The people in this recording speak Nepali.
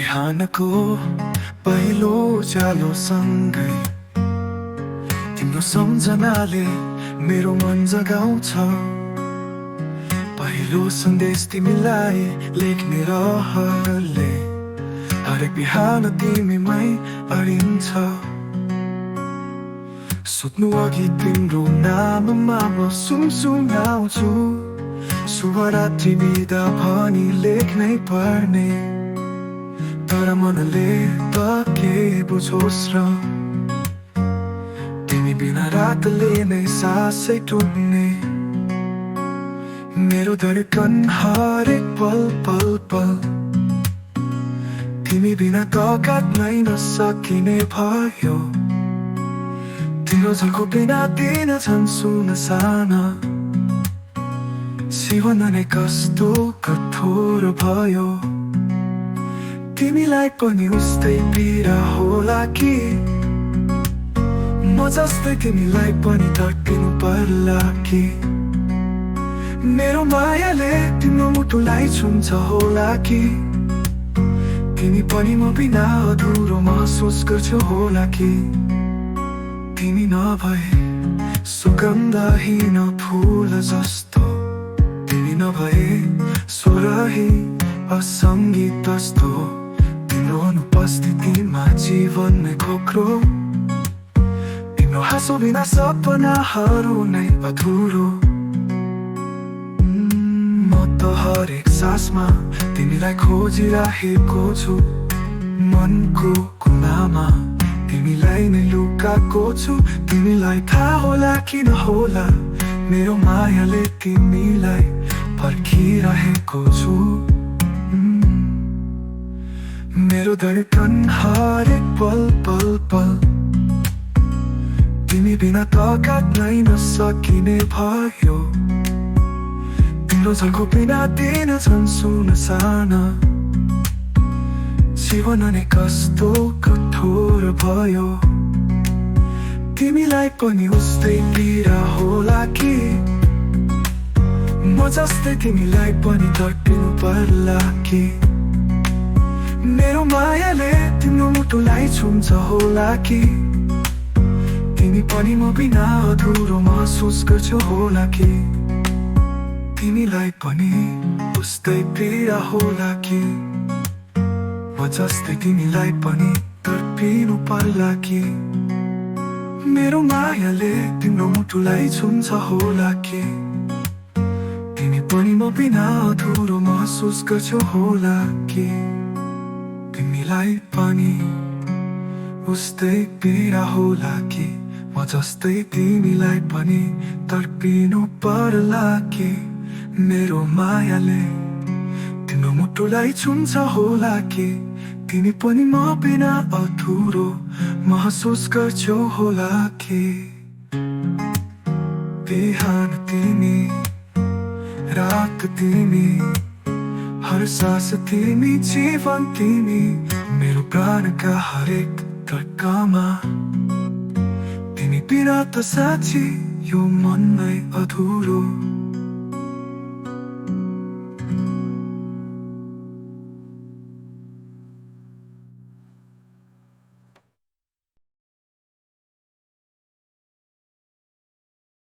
बिहानको पहिलो उज्यालो सँगै तिम्रो सम्झनाले मेरो मन जगाउँछ। पहिलो सन्देश तिमीलाई लेख्ने रहरले हरेक बिहान तिमीमै अडिन्छ। सुत्नु अघि तिम्रो नाममा म सुनसुनाउँछु, शुभरात्रि बिदा भनी लेख्नै पर्ने। तर मनले त के बुझोस् र, तिमी बिना रातले नै सासै टुट्ने। मेरो धडकन हरेक पल पल पल तिमी बिना त काट्नै नसकिने भयो। तिम्रो झल्को बिना दिन झन् सुनसान, जीवन नै कस्तो कठोर भयो। तिमीलाई पनि उस्तै पीडा होला कि, म जस्तै तिमीलाई पनि तर्किनु पर्ला कि। मेरो मायाले तिम्रो मुटुलाई छुन्छ होला कि, तिमी पनि म बिना अधुरो महसुस गर्छौ होला कि। तिमी नभए सुगन्धहीन फुल जस्तो, तिमी नभए स्वरहीन असङ्गीत जस्तो। तिम्रो अनुपस्थितिमा जीवन नै खोक्रो, तिम्रो हाँसो बिना सपनाहरू नै अधुरो। म त हरेक सासमा तिमीलाई खोजिरहेको छु, मनको कुनामा तिमीलाई नै लुकाएको छु। तिमीलाई थाहा होला कि नहोला, मेरो मायाले तिमीलाई पर्खिरहेको छु। मेरो धडकन हरेक पल पल पल तिमी बिना त काट्नै नसकिने भयो। तिम्रो झल्को बिना दिन झन् सुनसान, जीवन नै कस्तो कठोर भयो। तिमीलाई पनि उस्तै पीडा होला कि, म जस्तै तिमीलाई पनि तर्किनु पर्ला कि। मेरो मायाले तिम्रो मुटुलाई छुन्छ होला कि, तिमी पनि म बिना अधुरो महसुस गर्छौ होला कि। तिमीलाई पनि उस्तै पीडा होला कि, म जस्तै तिमीलाई पनि तर्पिनु पर्ला कि। मेरो मायाले तिम्रो मुटुलाई छुन्छ होला कि, तिमी पनि म बिना अधुरो महसुस गर्छौ होला कि। तिमीलाई पनि उस्तै पीडा होला कि, म जस्तै तिमीलाई पनि तर्पिनु पर्ला कि। मेरो मायाले तिम्रो मुटुलाई छुन्छ होला कि, तिमी पनि म बिना अधुरो महसुस गर्छौ होला कि। बिहान तिमी, रात तिमी, हर सास तिमी, जीवन तिमी, मेरो प्राणका हरेक धड्कनमा। तिमी बिना त साँच्ची यो मन नै अधुरो।